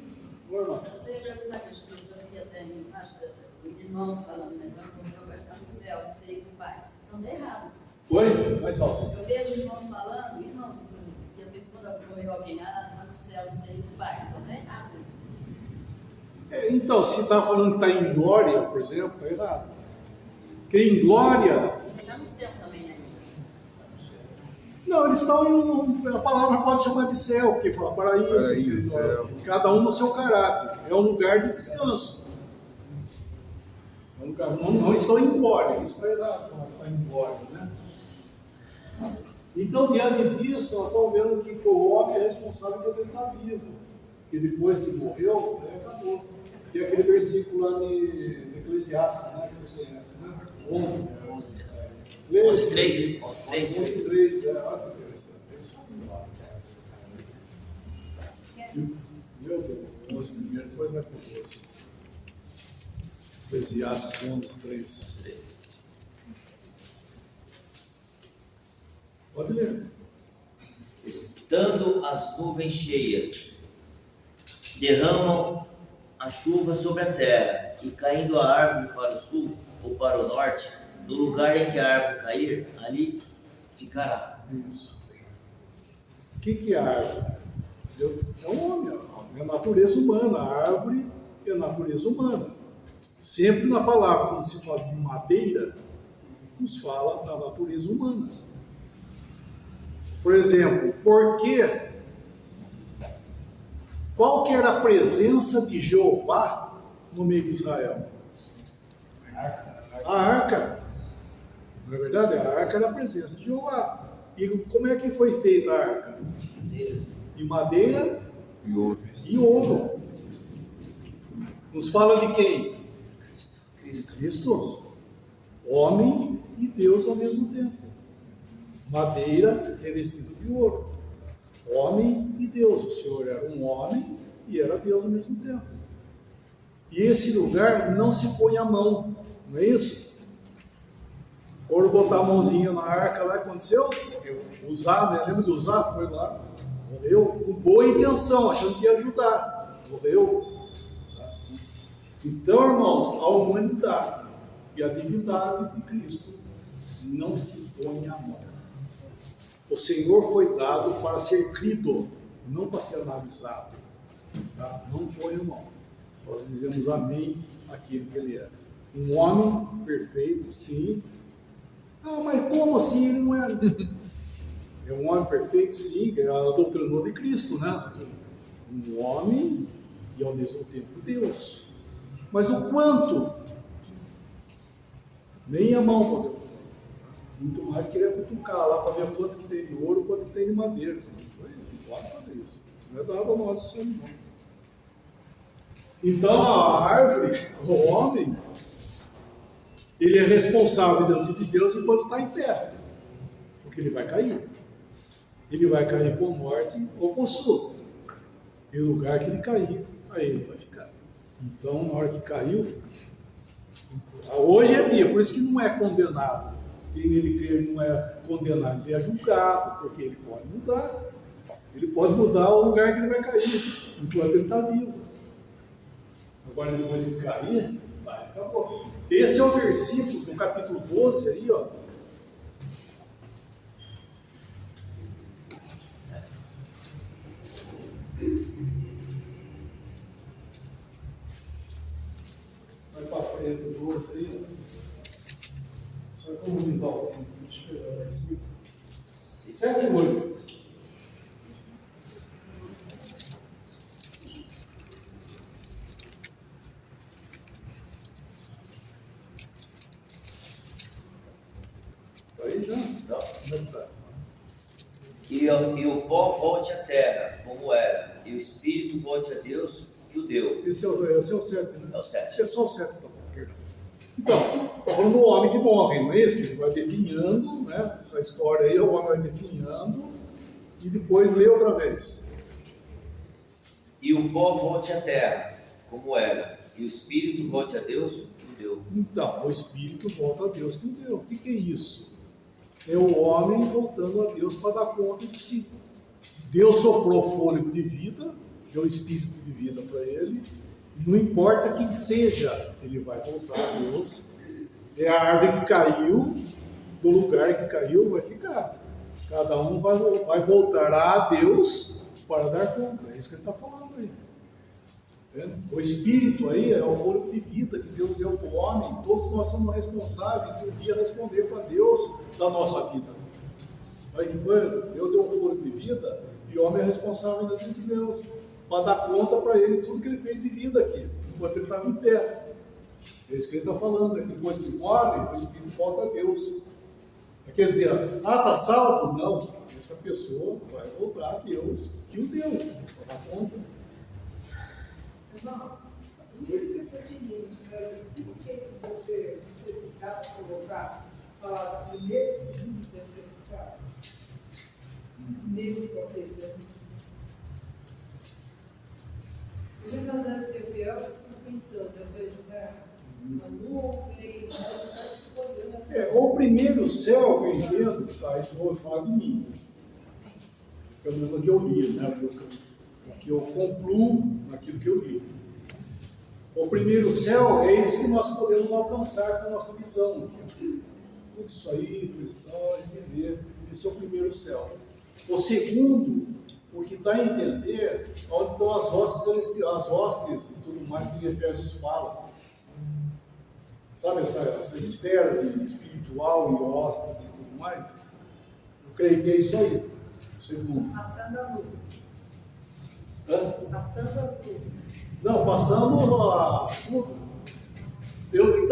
Você ia perguntar que a filosofia tem, acho, irmãos falando, né? Então, vai estar no céu, não sei com o pai. Então, está errado. oi, mais alto. Eu vejo irmãos falando, irmãos, inclusive, que às vezes quando morreu alguém, está no céu, não sei com o pai. Então, está errado isso. Então, se está falando que está em glória, por exemplo, está errado. Porque em glória. Está no céu também, né? Não, eles estão em. A palavra pode chamar de céu, porque fala paraíso, céu. cada um no seu caráter. É um lugar de descanso. É um lugar, não estão em glória, isso está errado, não está em glória, né? Então, diante disso, nós estamos vendo que o homem é responsável por ele estar vivo. Que depois que morreu, acabou. Tem aquele versículo lá de Eclesiastes, né, que vocês conhecem, né? 11. 11:3. 11:3, olha que interessante. Meu Deus, 11 primeiro, depois vai para o 12. Eclesiastes 11:3. Pode ler. Estando as nuvens cheias, derramam a chuva sobre a terra, e caindo a árvore para o sul ou para o norte, no lugar em que a árvore cair, ali ficará. Isso. O que é a árvore? É um homem, é a natureza humana. A árvore é a natureza humana. Sempre na palavra, quando se fala de madeira, nos fala da natureza humana. Por exemplo, qual que era a presença de Jeová no meio de Israel? A arca. Não é verdade? A arca era a presença de Jeová. E como é que foi feita a arca? De madeira e ouro. Nos fala de quem? Cristo. Homem e Deus ao mesmo tempo. Madeira revestido de ouro. Homem e Deus. O Senhor era um homem e era Deus ao mesmo tempo. E esse lugar não se põe a mão, não é isso? Foram botar a mãozinha na arca lá, aconteceu? Usar, né? Lembra de usar? Foi lá, morreu com boa intenção, achando que ia ajudar. Morreu. Então, irmãos, a humanidade e a divindade de Cristo não se põe a mão. O Senhor foi dado para ser crido, não para ser analisado. Tá? Não põe a mão. Nós dizemos amém àquilo que ele é. Um homem perfeito, sim. Ah, mas como assim ele não é? É um homem perfeito, sim, que é a doutrinou de Cristo, né? Um homem e ao mesmo tempo Deus. Mas o quanto? Nem a mão podemos. Muito mais querer cutucar lá para ver quanto que tem de ouro, quanto que tem de madeira. Não pode fazer isso. Não é dado a nós isso aí, não. Então a árvore, o homem, ele é responsável diante de Deus enquanto está em pé. Porque ele vai cair. Ele vai cair para o norte ou para o sul. E o lugar que ele cair, aí ele vai ficar. Então, na hora que caiu, hoje é dia, por isso que não é condenado. Quem nele crê não é condenado, ele é julgado, porque ele pode mudar. Ele pode mudar o lugar que ele vai cair, enquanto ele está vivo. Agora, depois que cair, vai, acabou. Esse é o versículo do capítulo 12 aí, ó. Vai para frente do 12 aí, ó. Só economizar o tempo, deixa eu pegar o versículo. 7 e 8. Aí já? Não tá. E o pó volte à terra, como era, e o espírito volte a Deus que o deu. Esse é o 7, né? É o 7. É só o 7, tá bom, perdão. Então, está falando do homem que morre, não é isso? Que ele vai definhando, né? Essa história aí, o homem vai definhando E depois lê outra vez. E o pó volte à terra, como era, e o espírito volte a Deus, que o deu. Então, o Espírito volta a Deus que o deu. O que é isso? É o homem voltando a Deus para dar conta de si. Deus soprou fôlego de vida, deu espírito de vida para ele. Não importa quem seja, ele vai voltar a Deus. É a árvore que caiu, do lugar que caiu, vai ficar. Cada um vai voltar a Deus para dar conta. É isso que ele está falando aí. O Espírito aí é o fôlego de vida que Deus deu para o homem. Todos nós somos responsáveis de um dia responder para Deus da nossa vida. Olha que coisa, Deus é o fôlego de vida e o homem é responsável da vida de Deus, para dar conta para ele tudo que ele fez de vida aqui, enquanto ele estava em pé. É isso que ele está falando, depois que morre, o Espírito volta a Deus. Quer dizer, está salvo? Não, essa pessoa vai voltar a Deus que o deu, para dar conta. Irmão, não sei se você está entendendo, mas por que você necessitava colocar a primeiro, segundo e terceiro céu nesse contexto da missão? Às vezes andando de avião, eu fico pensando, eu vejo uma nuvem, O primeiro céu que eu entendo, tá, isso eu vou falar de mim, pelo menos que eu li, né? O que eu concluo naquilo que eu li. O primeiro céu é esse que nós podemos alcançar com a nossa visão. Tudo isso aí, coisa e tal, entender. Esse é o primeiro céu. O segundo, o que dá a entender onde estão as hostes celestiais, as hostes e tudo mais que Efésios fala. Sabe essa esfera de espiritual e hostes e tudo mais? Eu creio que é isso aí. O segundo. passando a luz. Hã? Passando as nuvens. Não, passando a tudo. Eu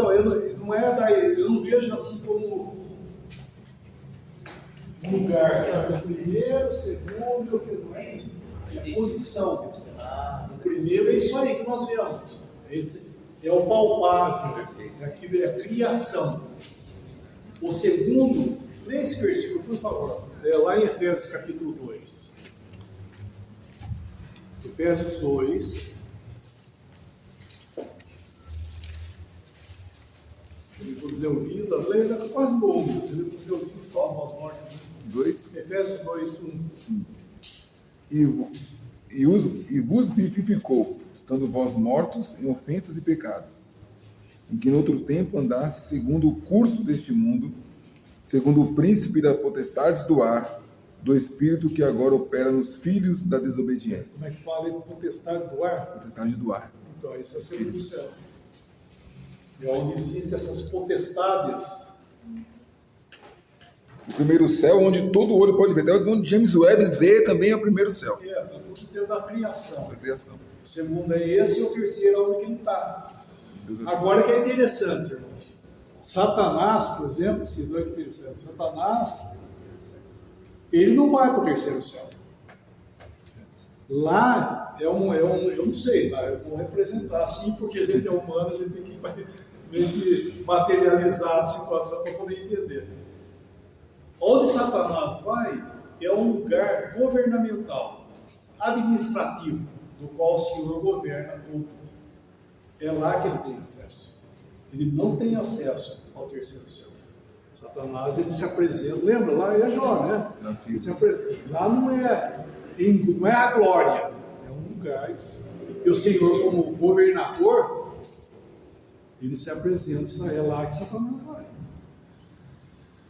não é daí, eu não vejo assim como um lugar, sabe? O primeiro, o segundo, o que não é isso? É a posição. O primeiro é isso aí que nós vemos. Esse é o palpável, é a criação. O segundo, lê esse versículo, por favor. É lá em Efésios capítulo 2. Efésios 2. Ele produziu vida, lembra quase longo. Ele produziu vida e salva aos mortos. 2. Efésios 2, 1. E vos vivificou, estando vós mortos em ofensas e pecados, em que no outro tempo andaste segundo o curso deste mundo, segundo o príncipe das potestades do ar, do espírito que agora opera nos filhos da desobediência. Como é que fala aí? Potestade do ar? Potestade do ar. Então, esse é o segundo céu. E onde existem essas potestades. O primeiro céu, onde todo olho pode ver, até onde James Webb vê, também é o primeiro céu. Tudo dentro da criação. Da criação. O segundo é esse e o terceiro é onde que ele está. Agora que é interessante, irmãos. Satanás, por exemplo, se não é interessante, Satanás, ele não vai para o terceiro céu. Lá eu não sei, tá? Eu vou representar assim, porque a gente é humano, a gente tem que meio que materializar a situação para poder entender. Onde Satanás vai é um lugar governamental, administrativo, do qual o Senhor governa tudo. É lá que ele tem acesso. Ele não tem acesso ao terceiro céu. Satanás, ele se apresenta, lembra? Lá é Jó, né? Lá não é a glória, é um lugar que o Senhor, como governador, ele se apresenta, é lá que Satanás vai.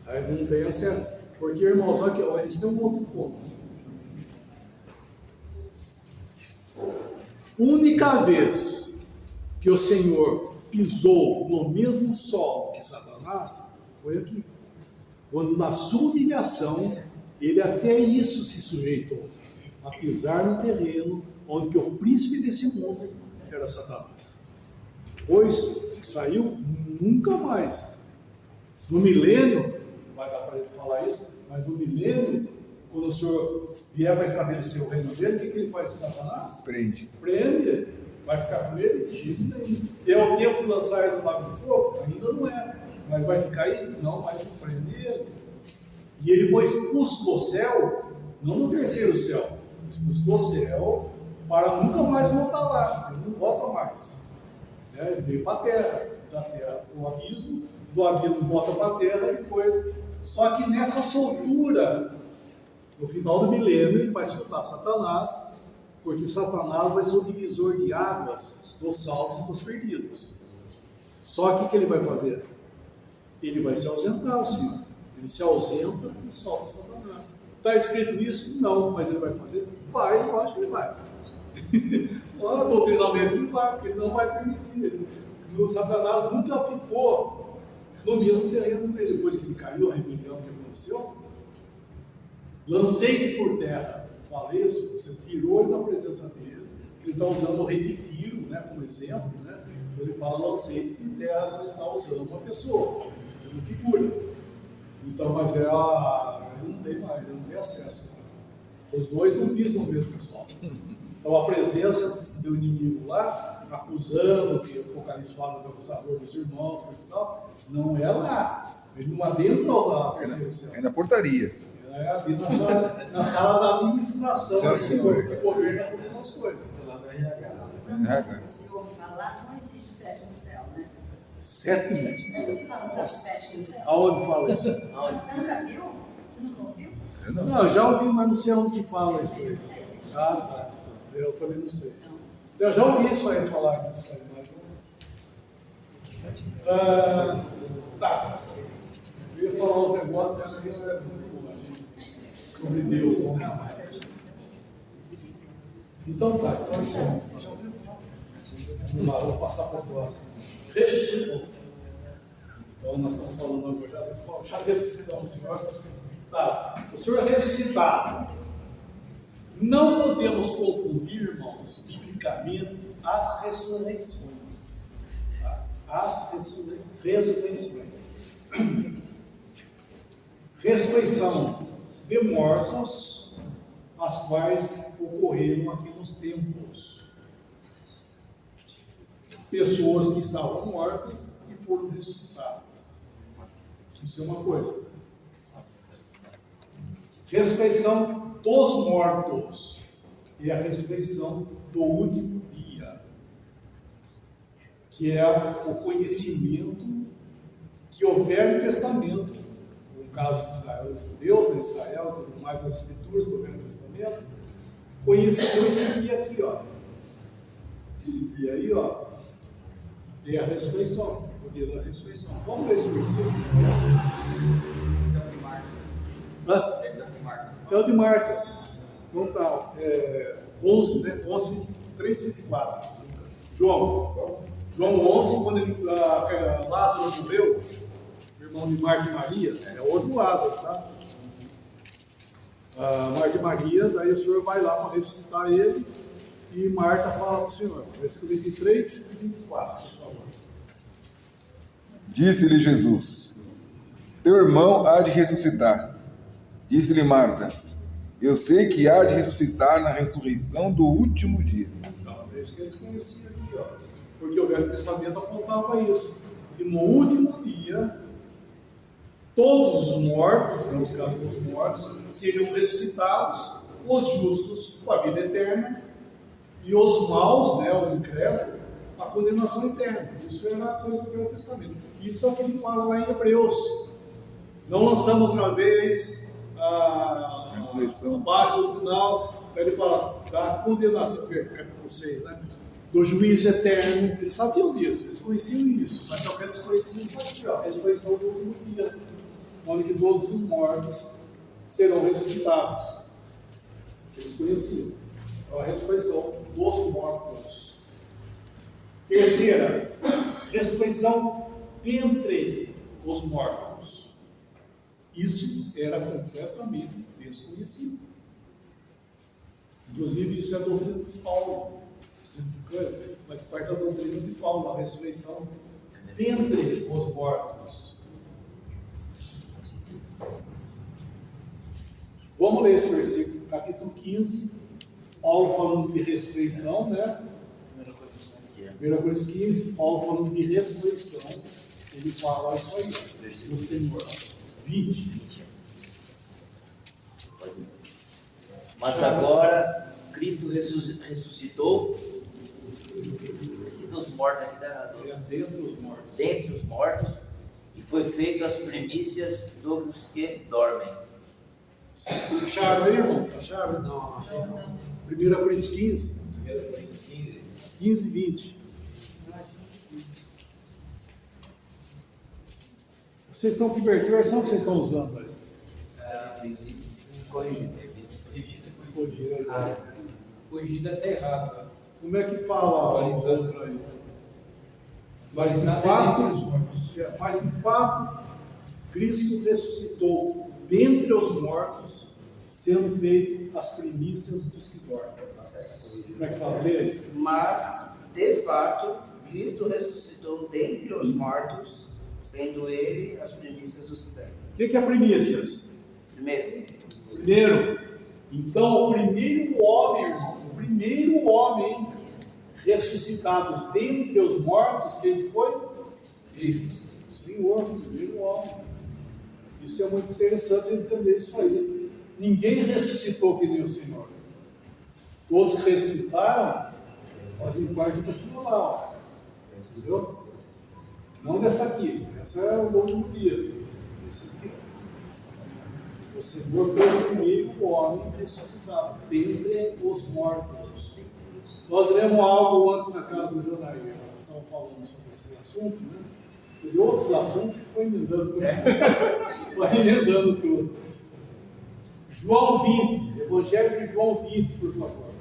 Aí não tem acesso. Porque, irmãos, olha aqui, olha, esse é um outro ponto. Única vez que o Senhor pisou no mesmo solo que Satanás foi aqui. Quando na sua humilhação, ele até isso se sujeitou, a pisar no terreno onde que o príncipe desse mundo era Satanás. Pois saiu nunca mais. No milênio, não vai dar para ele falar isso, mas no milênio, quando o Senhor vier para estabelecer o reino dele, o que ele faz com Satanás? Prende. Prende. Vai ficar com ele? De jeito nenhum. É o tempo de lançar ele no lago de fogo? Ainda não é. Mas vai ficar aí? Não, vai prender ele. E ele foi expulso do céu Não no terceiro céu. Expulso do céu para nunca mais voltar lá. Ele não volta mais. Né? Ele veio para a terra, da terra para o abismo, do abismo volta para a terra e depois. Só que nessa soltura, no final do milênio, ele vai soltar Satanás, porque Satanás vai ser o divisor de águas dos salvos e dos perdidos. Só que o que ele vai fazer? Ele vai se ausentar, o Senhor. Ele se ausenta e solta Satanás. Está escrito isso? Não, mas ele vai fazer isso? Vai, eu acho que ele vai. Doutrinalmente ele vai, porque ele não vai permitir. O Satanás nunca ficou no mesmo terreno dele. Depois que ele caiu, a rebelião que aconteceu, lancei-te por terra. Fala isso, você tirou ele da presença dele, que ele está usando o rei de Tiro, né, como exemplo, né? Então ele fala lancei-te por terra, mas está usando uma pessoa, uma figura. Então, mas ele não tem mais, ele não tem acesso. Os dois não pisam o mesmo solo. Então a presença do inimigo lá, acusando, que o Apocalipse fala do acusador dos irmãos, coisa e tal, não é lá. Ele não adentra lá, terceiro céu. É na portaria. É ali na sala da administração, que governa todas as coisas. O senhor falar, não existe o sétimo céu, né? Sétimo? Você fala do sétimo céu. Aonde fala isso? Você nunca viu? Você nunca ouviu? Não, eu já ouvi, mas não sei onde que fala isso aí. Ah, tá. Eu também não sei. Eu já ouvi isso aí falar disso aí, mas não. Tá. Eu ia falar uns negócios, mas isso é muito bom, sobre Deus, né? Então tá, então isso é. Vamos lá, vou passar para o próximo. Ressuscitou. Então nós estamos falando agora, já ressuscitamos o Senhor. Tá, o Senhor é ressuscitado. Não podemos confundir, irmãos, biblicamente, as ressurreições. Tá? As ressurreições. Ressurreição de mortos, as quais ocorreram aqui nos tempos. Pessoas que estavam mortas e foram ressuscitadas. Isso é uma coisa. Ressurreição dos mortos e a ressurreição do último dia, que é o conhecimento que o Velho Testamento, no caso de Israel, os judeus, né, Israel, tudo mais, as escrituras do Velho Testamento, conheceu esse dia aqui, ó. Esse dia aí, ó, é a ressurreição, o dia da ressurreição. Vamos ver esse versículo. Esse é o de Marta. Esse é o de Marta. É o de Marta. Então tá, 11, né? 11, 23, 24. João 11, quando Lázaro morreu, irmão de Marta e Maria, é outro Lázaro, tá? Marta e Maria, daí o Senhor vai lá para ressuscitar ele, e Marta fala para o Senhor, versículo 23 e 24, por favor. Disse-lhe Jesus: teu irmão há de ressuscitar. Disse-lhe Marta: eu sei que há de ressuscitar na ressurreição do último dia. Então, é isso que eles conheciam aqui, ó. Porque o Velho Testamento apontava isso. E no último dia, todos os mortos, nos casos dos mortos, seriam ressuscitados, os justos com a vida eterna, e os maus, né, o incrédulo, a condenação eterna. Isso era a coisa do Velho Testamento. Isso é o que ele fala lá em Hebreus. Não lançamos outra vez a base doutrinal, ele fala da condenação, capítulo 6, né? Do juízo eterno. Eles sabiam disso, eles conheciam isso, mas só que eles conheciam isso aqui, ó, a ressurreição do último dia, onde que todos os mortos serão ressuscitados. Eles conheciam. Então, a ressurreição dos mortos. Terceira, ressurreição dentre os mortos. Isso era completamente desconhecido. Inclusive, isso é a doutrina de Paulo. Faz parte da doutrina de Paulo, a ressurreição dentre os mortos. Vamos ler esse versículo, capítulo 15, Paulo falando de ressurreição, né? 1 Coríntios 15, Paulo falando de ressurreição, ele fala isso aí, o Senhor. 20. Mas agora Cristo ressuscitou. Esse dos mortos aqui tá Dentre os mortos. dentre os mortos, e foi feito as primícias dos que dormem. Acharam aí, irmão? Acharam? Não, achei não. 1 Coríntios 15, 1 Coríntios 15. 15 e 20. Vocês estão que versão que vocês estão usando aí? Corrigido. Corrigida até errado. Né? Como é que fala a outra aí? Mas de fato, Cristo ressuscitou dentre os mortos, sendo feito as primícias dos que dormem. Como é que fala? Lê aí. Mas, de fato, Cristo ressuscitou dentre os mortos, sendo ele as primícias dos que dormem. O que é primícias? Primeiro. Então, o primeiro homem, irmãos, o primeiro homem ressuscitado dentre os mortos, quem foi? Cristo. O Senhor, o primeiro homem. Isso é muito interessante entender isso aí. Ninguém ressuscitou que nem o Senhor. Todos que ressuscitaram fazem parte daquilo lá. Ó. Entendeu? Não dessa aqui. Essa é o último dia. Esse aqui. O Senhor foi o primeiro homem ressuscitado dentre os mortos. Nós lemos algo ontem na casa do Jonair. Nós estávamos falando sobre esse assunto, né? Quer dizer, outros assuntos que foi emendando. Vai emendando tudo. João 20, Evangelho de João 20, por favor.